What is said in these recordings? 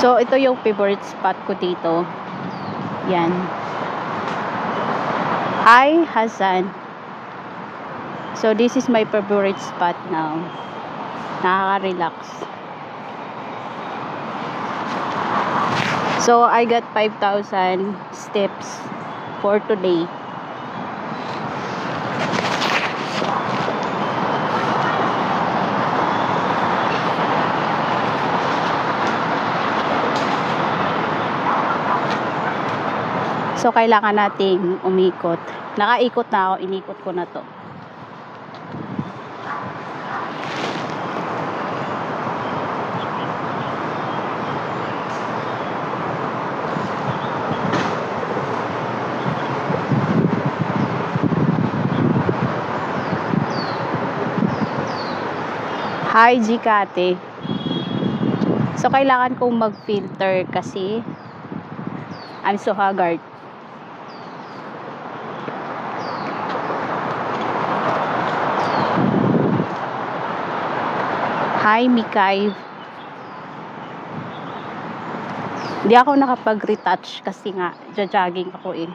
So, ito yung favorite spot ko dito. Yan. Hi, Hassan. So, this is my favorite spot now. Nakaka-relax. So, I got 5,000 steps for today. So, kailangan nating umikot. Nakaikot na ako, inikot ko na to. Hi, Gkate. So, kailangan kong mag-filter kasi I'm so haggard. Hi, Mikay. Hindi ako nakapag-retouch kasi nga, jogging ako eh.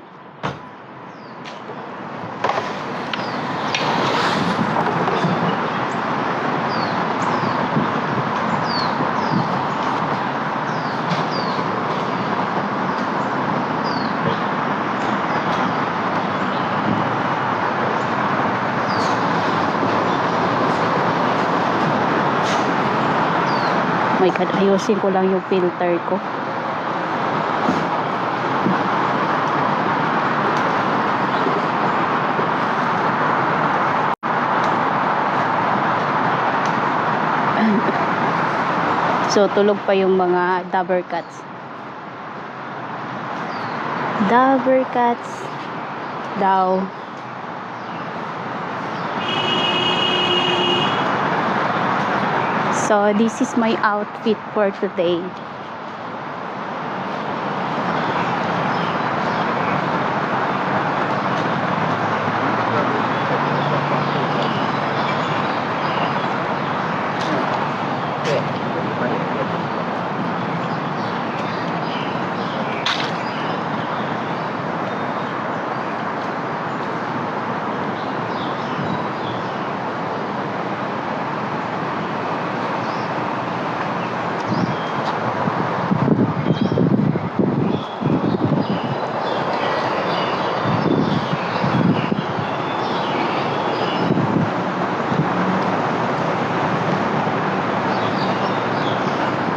My God, ayusin ko lang yung filter ko. So, tulog pa yung mga dabber cats. Dabber cats daw. So, this is my outfit for today.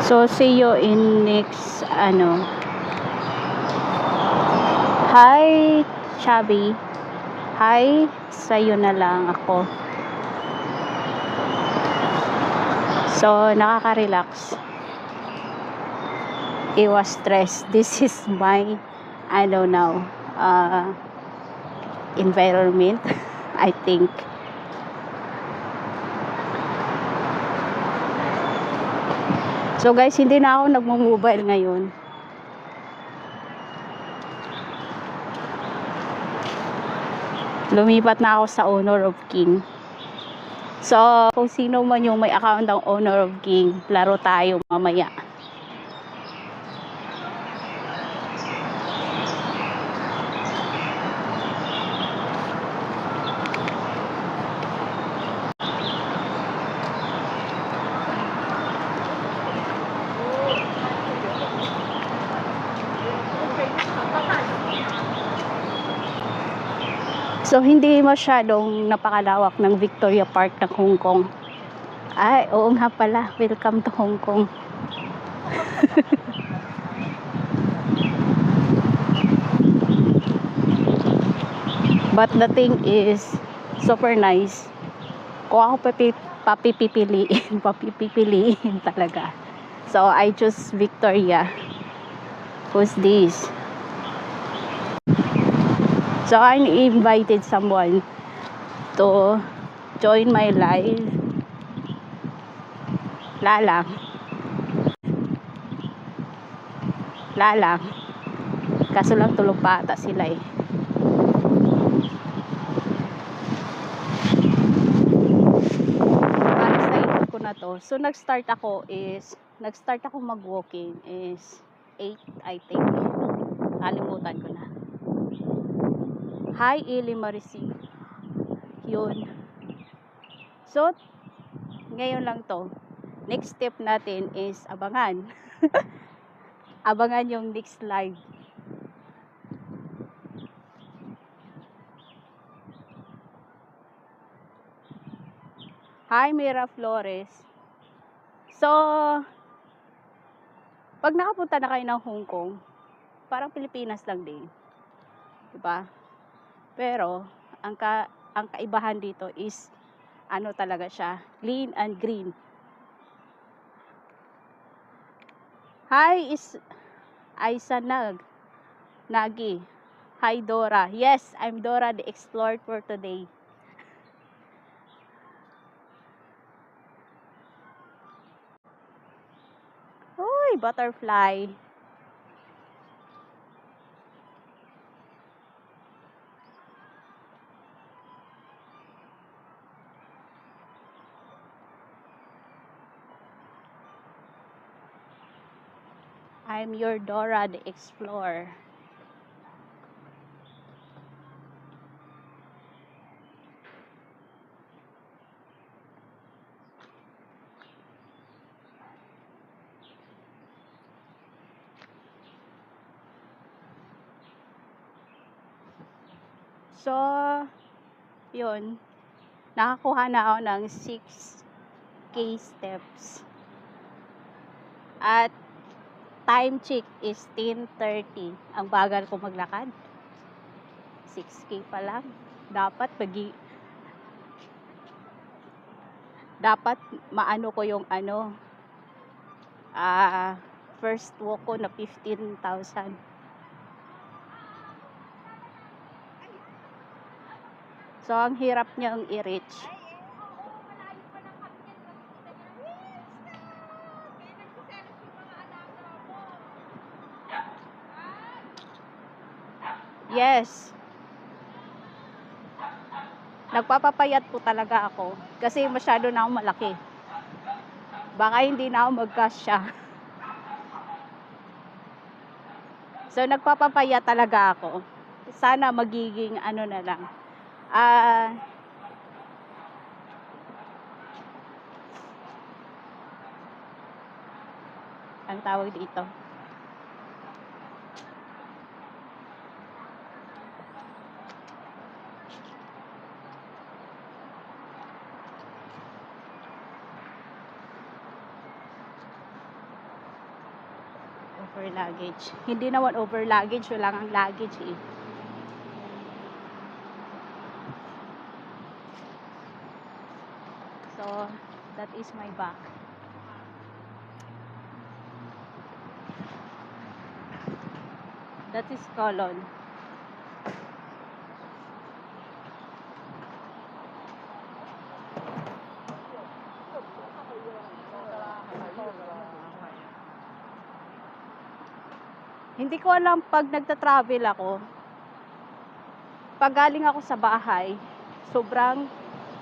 So, see you in next, Hi, Chubby. Hi, sa'yo na lang ako. So, nakaka-relax. Iwas stress. This is my, environment, I think. So guys, hindi na ako nagmo-mobile ngayon. Lumipat na ako sa Honor of King. So, kung sino man yung may account ng Honor of King, laro tayo mamaya. So, hindi masyadong napakalawak ng Victoria Park ng Hong Kong. Ay, oo nga pala. Welcome to Hong Kong. But the thing is, super nice. Kung ako papipipiliin talaga. So, I choose Victoria. Who's this? So, I invited someone to join my live. Lalang. Kaso lang tulog pa ata sila eh. Para sa ikot ko na to. So, nag-start ako is nag-start ako mag-walking is 8, I think. Kalimutan ko na. Hi, Ili Marisi. Yun. So, ngayon lang to. Next step natin is abangan. Abangan yung next live. Hi, Mira Flores. So, pag nakapunta na kayo ng Hong Kong, parang Pilipinas lang din. Diba? Pero, ang kaibahan dito is, ano talaga siya, clean and green. Hi, Aisa Nagi. Hi, Dora. Yes, I'm Dora, the explorer for today. Uy, butterfly. I'm your Dora, the explorer. So, yun. Nakakuha na ako ng 6K steps. At time check is 10:30. Ang bagal ko maglakad. 6K pa lang. Dapat maano ko yung first walk ko na 15,000. So, ang hirap niyang i-reach. Yes. Nagpapapayat po talaga ako. Kasi masyado na akong malaki. Baka hindi na ako magkasya. So, nagpapapayat talaga ako. Sana magiging ano na lang. Ang tawag dito. Over luggage. Hindi naman over luggage. Wala kang luggage eh. So, that is my bag. That is Colon. Hindi ko alam pag nagta-travel ako, pag galing ako sa bahay, sobrang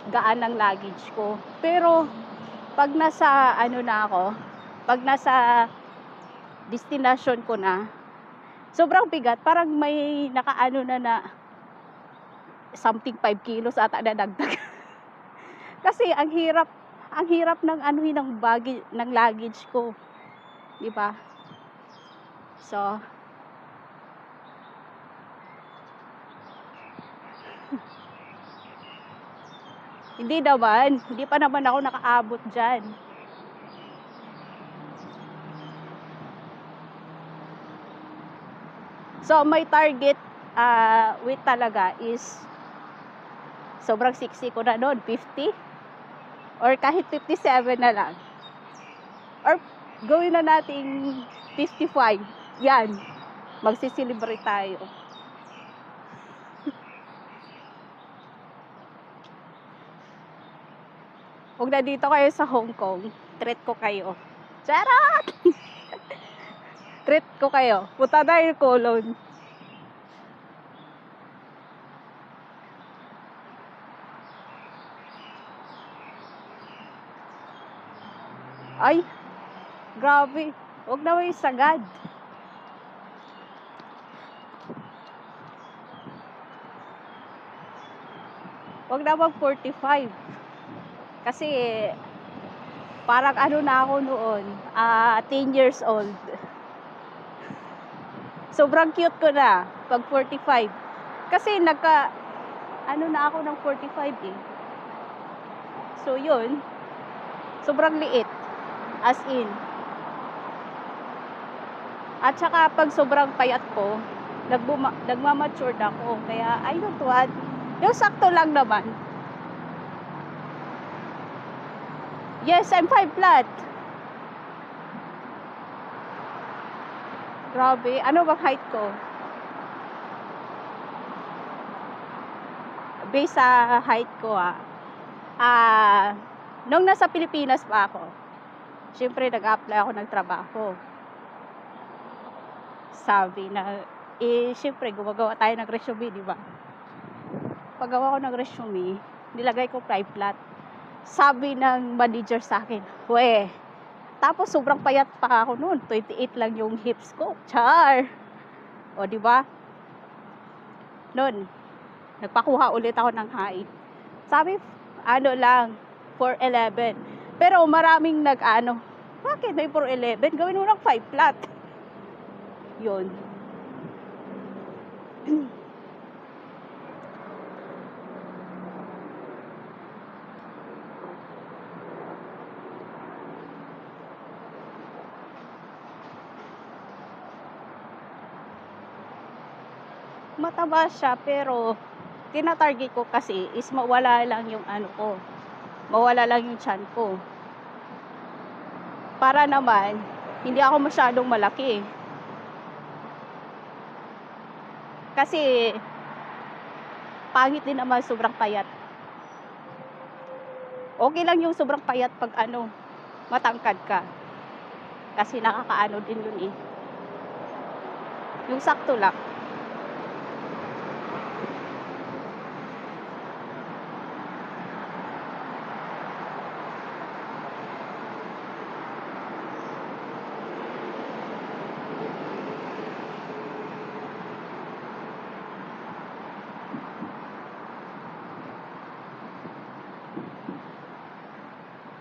gaan ng luggage ko. Pero, pag nasa pag nasa destination ko na, sobrang bigat. Parang may nakaano na something 5 kilos ata na dagdag. Kasi ang hirap ng ng luggage ko. 'Di ba? So, hindi pa naman ako nakaabot diyan. So, my target weight talaga is sobrang sexy ko na noon, 50 or kahit 57 na lang. Or gawin na nating 55. Yan. Magsisilibrate tayo. Huwag na dito kayo sa Hong Kong. Treat ko kayo. Charot! Treat ko kayo. Punta tayo Colon. Ay! Grabe. Huwag na may sagad. Huwag na mag 45. Kasi, parang ano na ako noon, 10 years old. Sobrang cute ko na, pag 45. Kasi ano na ako ng 45 eh. So, yun. Sobrang liit. As in. At saka, pag sobrang payat ko, nagmamatured ako. Kaya, I don't want. Yung sakto lang naman. Yes, I'm 5 flat. Grabe. Ano bang height ko? Based sa height ko nung nasa Pilipinas pa ako, syempre nag-apply ako ng trabaho. Sabi na, syempre gumagawa tayo ng resume, di ba? Paggawa ko ng resume, nilagay ko 5 flat. Sabi ng manager sa akin, we, tapos sobrang payat pa ako noon, 28 lang yung hips ko. Char! O, di ba? Noon, nagpakuha ulit ako ng height. Sabi, ano lang, 4'11". Pero maraming bakit may 4'11"? Gawin mo ng 5 flat. Yun. Mataba siya, pero tinatarget ko kasi is mawala lang yung mawala lang yung tiyan ko. Para naman, hindi ako masyadong malaki. Kasi, pangit din naman sobrang payat. Okay lang yung sobrang payat pag matangkad ka. Kasi nakakaano din yun eh. Yung sakto lang.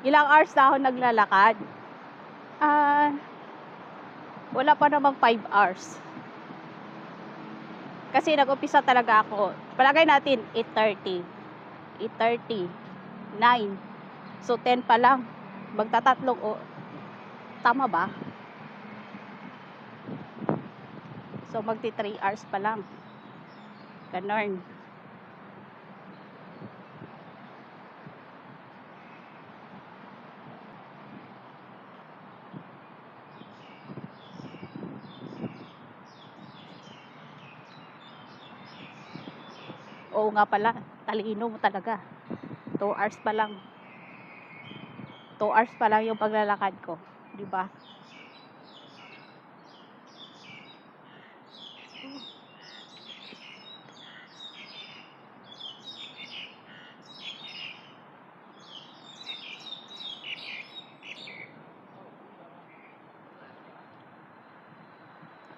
Ilang hours na ako naglalakad? Wala pa namang 5 hours. Kasi nag-umpisa talaga ako. Palagay natin 8:30. 8:30. 9. So 10 pa lang. Magtatatlong tama ba? So magti 3 hours pa lang. Ganon. Oo nga pala, talino mo talaga. 2 hours pa lang. 2 hours pa lang yung paglalakad ko, 'di ba?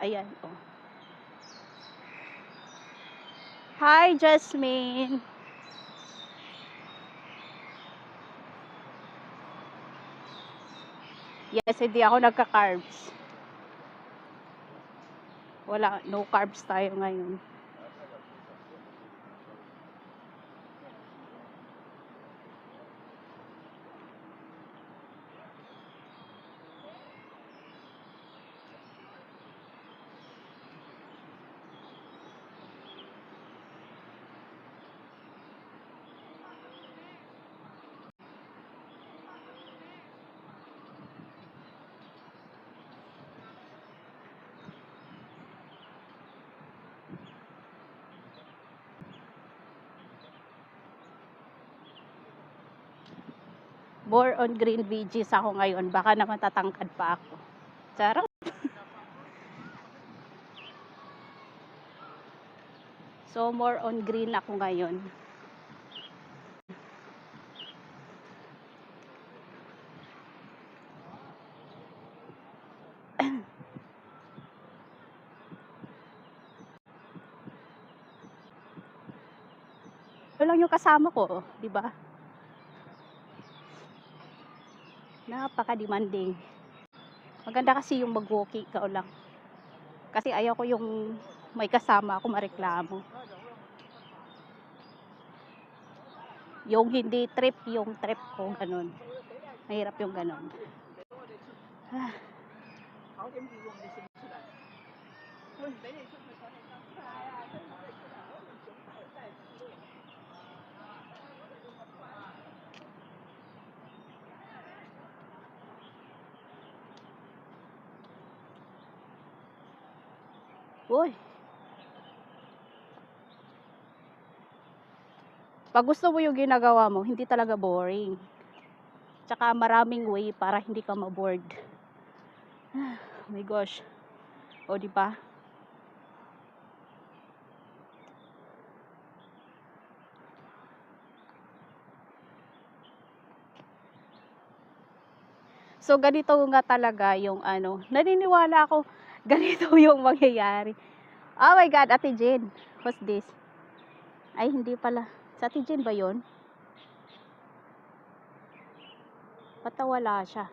Ayan, oh. Hi, Jasmine. Yes, hindi ako nagka-carbs. Wala, no carbs tayo ngayon. More on green veggies ako ngayon. Baka naman tatangkad pa ako. Charot. So, more on green ako ngayon. lang yung kasama ko, di ba? Napaka-demanding. Maganda kasi yung mag-walking ikaw lang. Kasi ayaw ko yung may kasama ako mareklamo. Yung hindi trip, yung trip ko, ganun. Mahirap yung ganun. Ah. Uy. Pag gusto mo yung ginagawa mo, hindi talaga boring. Tsaka maraming way para hindi ka ma-bored. Oh my gosh. O, di ba? So, ganito nga talaga yung ano, naniniwala ako, ganito yung mangyayari. Oh my God, Ate Jane. What's this? Ay, hindi pala. Sa Ate Jane ba yun? Bata wala siya.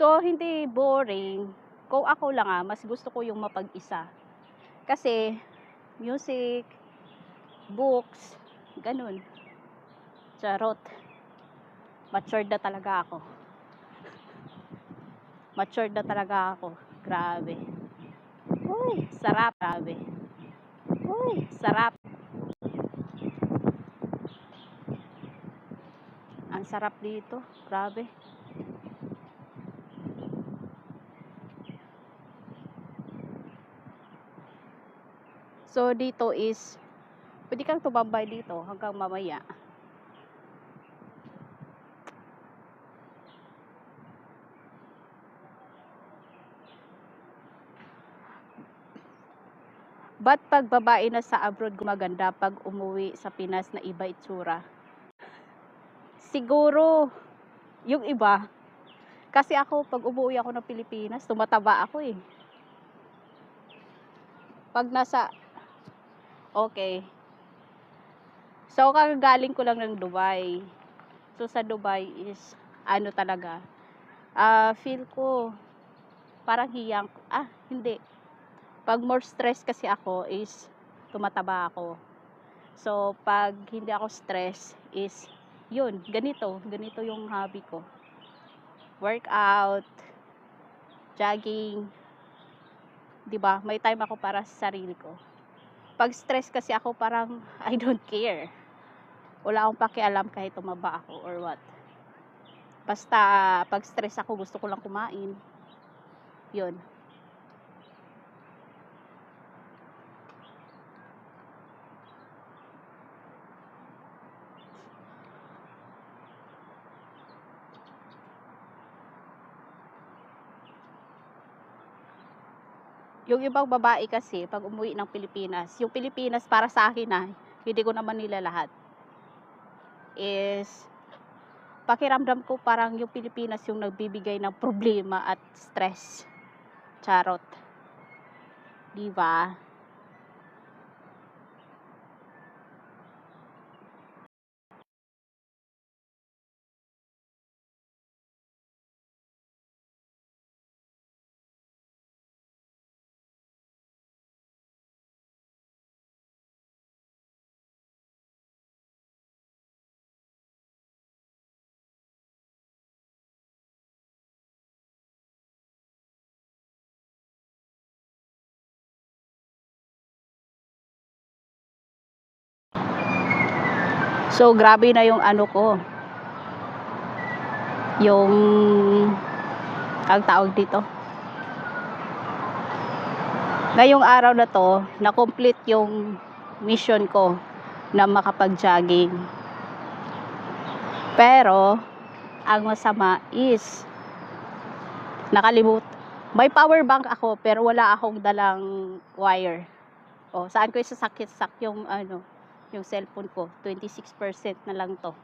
So, hindi boring. Kung ako lang mas gusto ko yung mapag-isa. Kasi, music, books, ganun. Charot. Matured na talaga ako. Matured na talaga ako. Grabe. Uy, sarap. Grabe. Uy, sarap. Ang sarap dito. Grabe. So, dito is, pwede kang tumambay dito hanggang mamaya. Ba't pag babae na sa abroad gumaganda pag umuwi sa Pinas na iba itsura? Siguro, yung iba. Kasi ako, pag umuwi ako ng Pilipinas, tumataba ako eh. Pag nasa, okay. So, kagagaling ko lang ng Dubai. So, sa Dubai is, ano talaga, feel ko, parang hiyang, hindi. Pag more stress kasi ako is, tumataba ako. So, pag hindi ako stress is, yun, ganito yung hobby ko. Workout, jogging, 'di ba? May time ako para sa sarili ko. Pag stress kasi ako parang I don't care. Wala akong pakialam kahit tumaba ako or what. Basta pag stress ako gusto ko lang kumain. 'Yun. Yung ibang babae kasi pag umuwi ng Pilipinas, yung Pilipinas para sa akin hindi ko naman nila lahat. Is pakiramdam ko parang yung Pilipinas yung nagbibigay ng problema at stress. Charot. 'Di ba? So grabe na yung ano ko. Yung ang tawag dito. Ngayong araw na to, na-complete yung mission ko na makapag-jogging. Pero, ang masama is, may power bank ako, pero wala akong dalang wire. O, saan ko isasakit-sak yung, yung cellphone ko? 26% na lang to.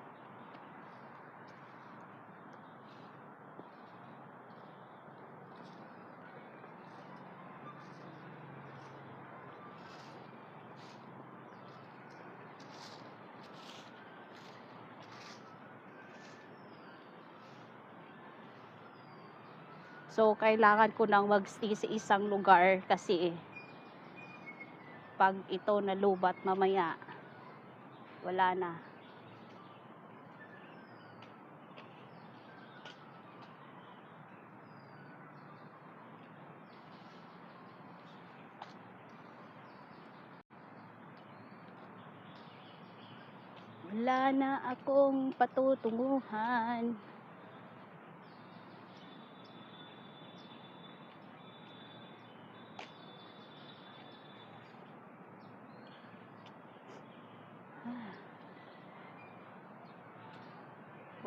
So, kailangan ko nang mag-stay sa isang lugar kasi pag ito nalubat mamaya, wala na. Wala na akong patutunguhan.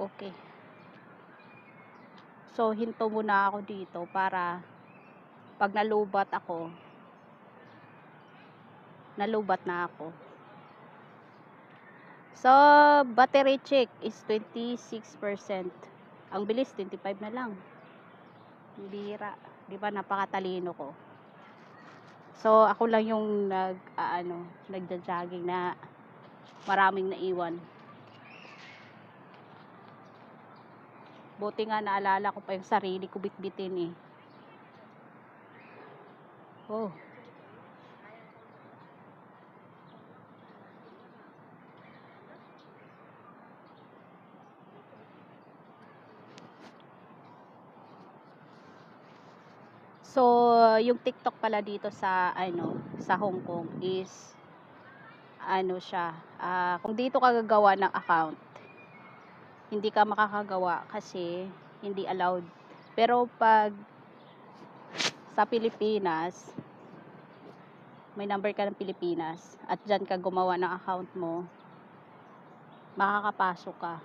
Okay. So, hinto muna ako dito para pag nalubat na ako. So, battery check is 26%. Ang bilis, 25 na lang. Bira. Di ba, napakatalino ko. So, ako lang yung nagja-jogging na maraming naiwan. Buti nga naalala ko pa yung sarili ko bitbitin eh. Oh. So, yung TikTok pala dito sa sa Hong Kong is siya, kung dito ka gagawa ng account, hindi ka makakagawa kasi hindi allowed. Pero pag sa Pilipinas, may number ka ng Pilipinas at dyan ka gumawa ng account mo, makakapasok ka.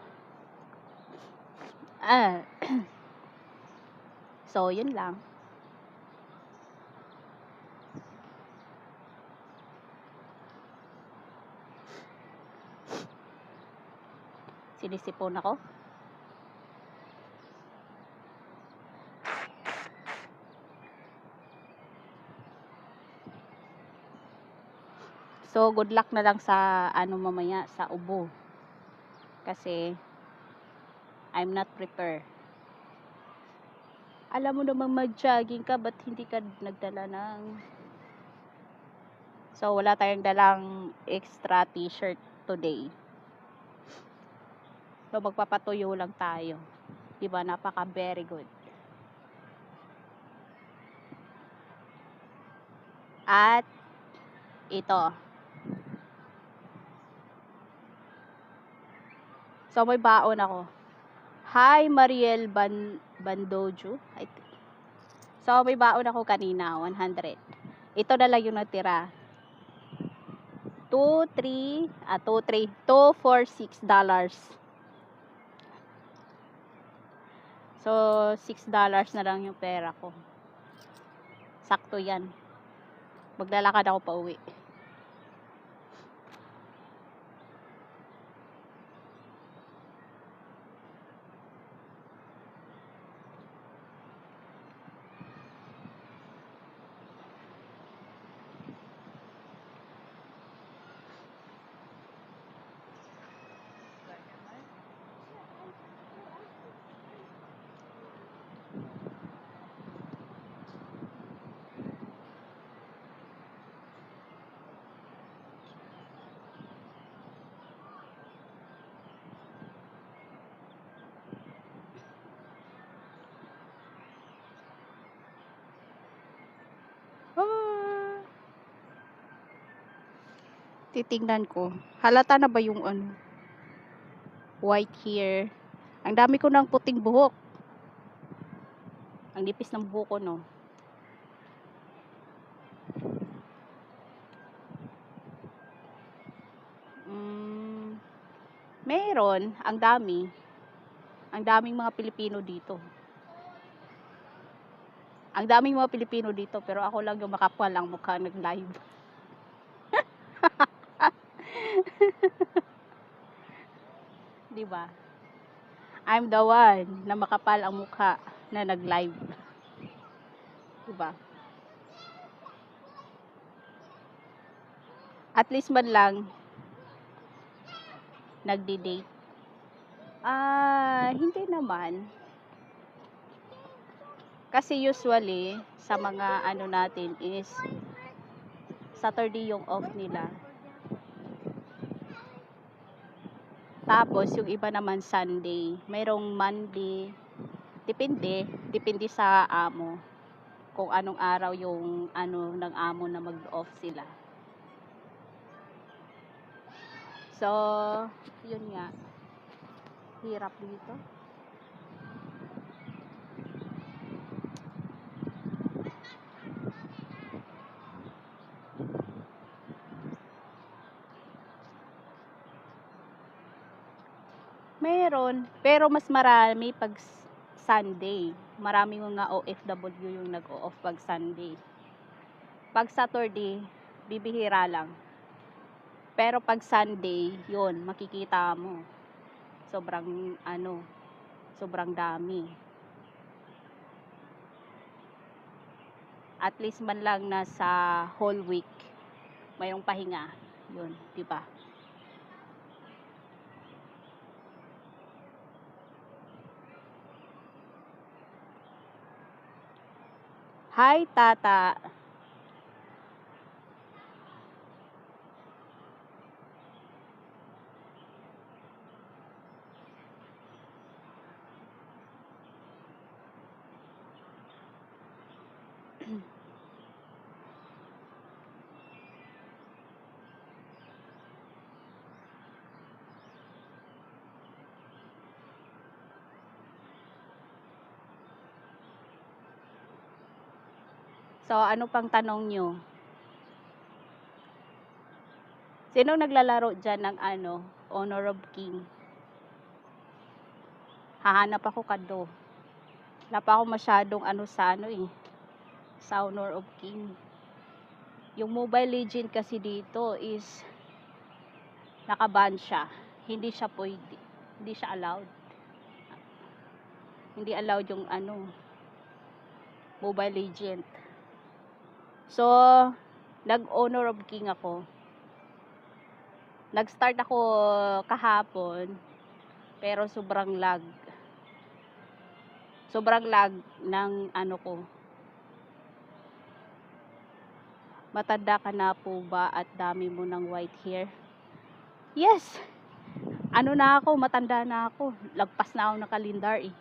So, yun lang. Sinisipon ako. So, good luck na lang sa mamaya sa ubo. Kasi I'm not prepared. Alam mo namang mag-jogging ka, ba't hindi ka nagdala ng... So, wala tayong dalang extra t-shirt today. So, magpapatuyo lang tayo. Diba? Napaka very good. At ito. So, may baon ako. Hi, Mariel Bandojo. So, may baon ako kanina, 100. Ito na lang yung natira. $2, $4, $6. So, $6 na lang yung pera ko. Sakto yan. Maglalakad ako pa uwi. Titingnan ko. Halata na ba yung white hair? Ang dami ko ng puting buhok. Ang nipis ng buhok ko, no? Meron. Ang dami. Ang daming mga Pilipino dito. Ang daming mga Pilipino dito, pero ako lang yung makapal ang mukha nag-live. Diba? I'm the one na makapal ang mukha na nag-live. Diba? At least man lang nagdi-date. Hindi naman. Kasi usually, sa mga ano natin is, Saturday yung off nila. Tapos, yung iba naman Sunday. Mayroong Monday. Depende sa amo. Kung anong araw yung ano ng amo na mag-off sila. So, yun nga. Hirap dito. Meron, pero mas marami pag Sunday. Maraming mga OFW yung nag-o-off pag Sunday. Pag Saturday, bibihira lang. Pero pag Sunday, yun, makikita mo. Sobrang ano, sobrang dami. At least man lang na sa whole week, mayroong pahinga. Yun, di ba? Hi, Tata. So, ano pang tanong nyo? Sino naglalaro dyan ng ano, Honor of King? Hahanap ako kado. Wala pa ako masyadong ano sa ano eh, sa Honor of King. Yung Mobile Legend kasi dito is nakaban siya. Hindi siya pwede. Hindi siya allowed. Hindi allowed yung ano, Mobile Legend. So, nag-Honor of King ako. Nag-start ako kahapon, pero sobrang lag. Sobrang lag ng ano ko. Matanda ka na po ba at dami mo ng white hair? Yes! Ano na ako, matanda na ako. Lagpas na ako ng kalendar eh.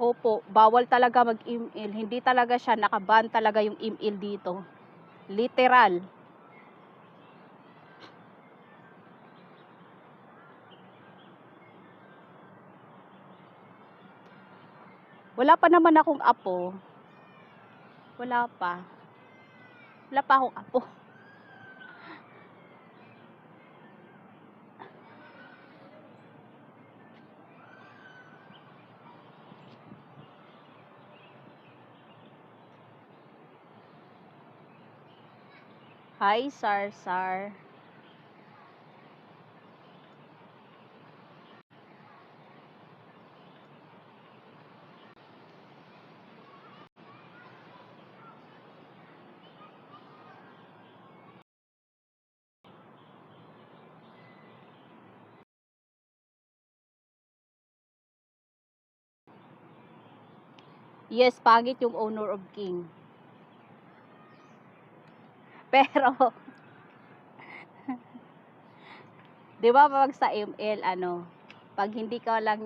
Opo, bawal talaga mag-email. Hindi talaga siya, nakaban talaga yung email dito. Literal. Wala pa naman akong apo. Wala pa. Wala pa akong apo. Hi, Sar. Yes, pangit yung Honor of King. Pero, di ba pag sa ML, ano, pag hindi ka lang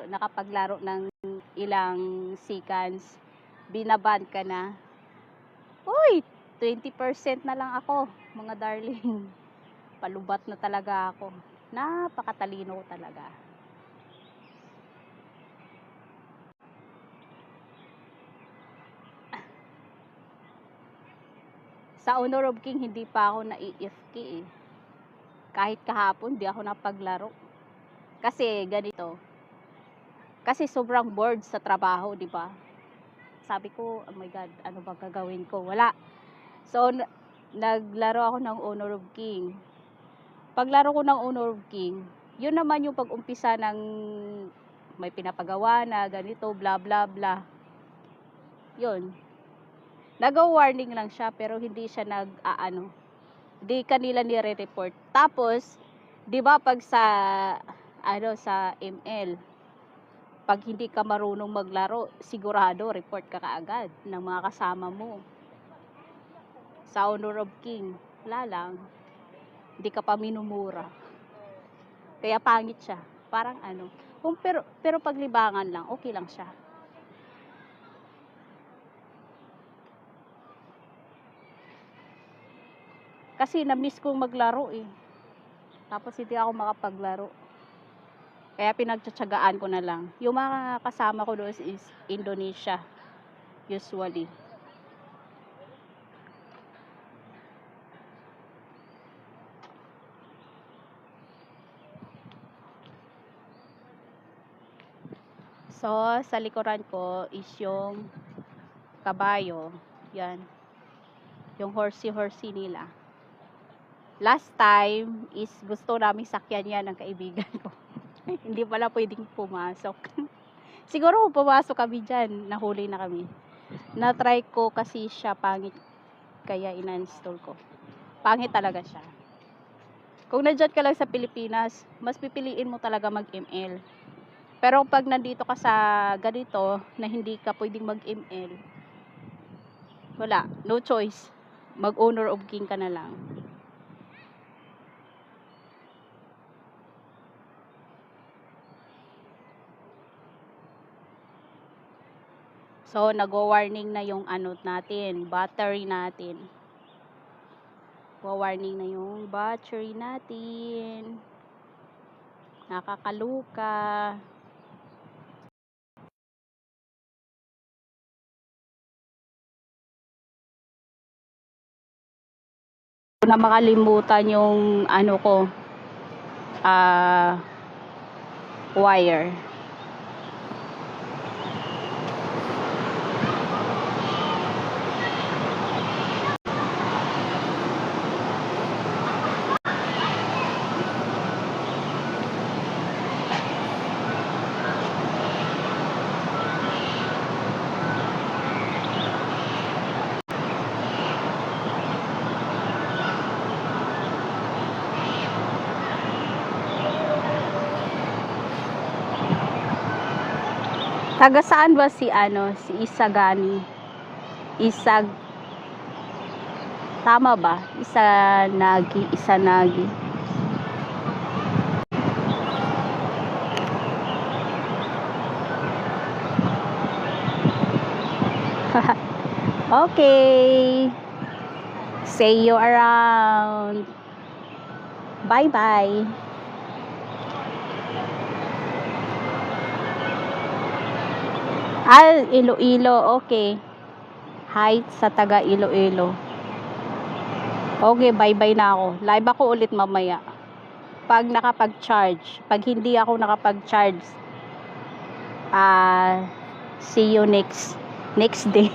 nakapaglaro ng ilang seconds, binaban ka na. Uy, 20% na lang ako, mga darling. Palubat na talaga ako. Napakatalino talaga. Sa Honor of King, hindi pa ako na-EFK eh. Kahit kahapon, di ako napaglaro. Kasi ganito. Kasi sobrang bored sa trabaho, di ba? Sabi ko, oh my God, ano ba gagawin ko? Wala. So, naglaro ako ng Honor of King. Paglaro ko ng Honor of King, yun naman yung pag-umpisa ng may pinapagawa na, ganito, bla bla bla. Yun. Nag-warning lang siya, pero hindi siya di kanila nire-report. Tapos, di ba pag sa ML, pag hindi ka marunong maglaro, sigurado, report ka kaagad ng mga kasama mo. Sa Honor of King, wala lang. Hindi ka pa minumura. Kaya pangit siya. Parang pero paglibangan lang, okay lang siya. Kasi na-miss kong maglaro eh. Tapos hindi ako makapaglaro. Kaya pinagtsatsagaan ko na lang. Yung mga kasama ko doon is Indonesia. Usually. So, sa likuran ko is yung kabayo. Yan. Yung horsey nila. Last time is gusto namin sakyan yan ng kaibigan ko. Hindi pala pwedeng pumasok. Siguro pumasok kami dyan. Nahuli na kami. Na-try ko kasi siya pangit. Kaya ina-install ko. Pangit talaga siya. Kung nandyan ka lang sa Pilipinas, mas pipiliin mo talaga mag-ML. Pero pag nandito ka sa ganito, na hindi ka pwedeng mag-ML, wala. No choice. Mag-Honor of King ka na lang. So, nag-warning na yung natin, battery natin. Warning na yung battery natin. Nakakaluka. Na makalimutan yung wire. Taga saan ba si Isagani? Tama ba? Isanagi. Okay. See you around. Bye-bye. Iloilo, okay. Hi sa taga Iloilo. Okay, bye-bye na ako. Live ako ulit mamaya. Pag nakapag-charge. Pag hindi ako nakapag-charge, see you next day.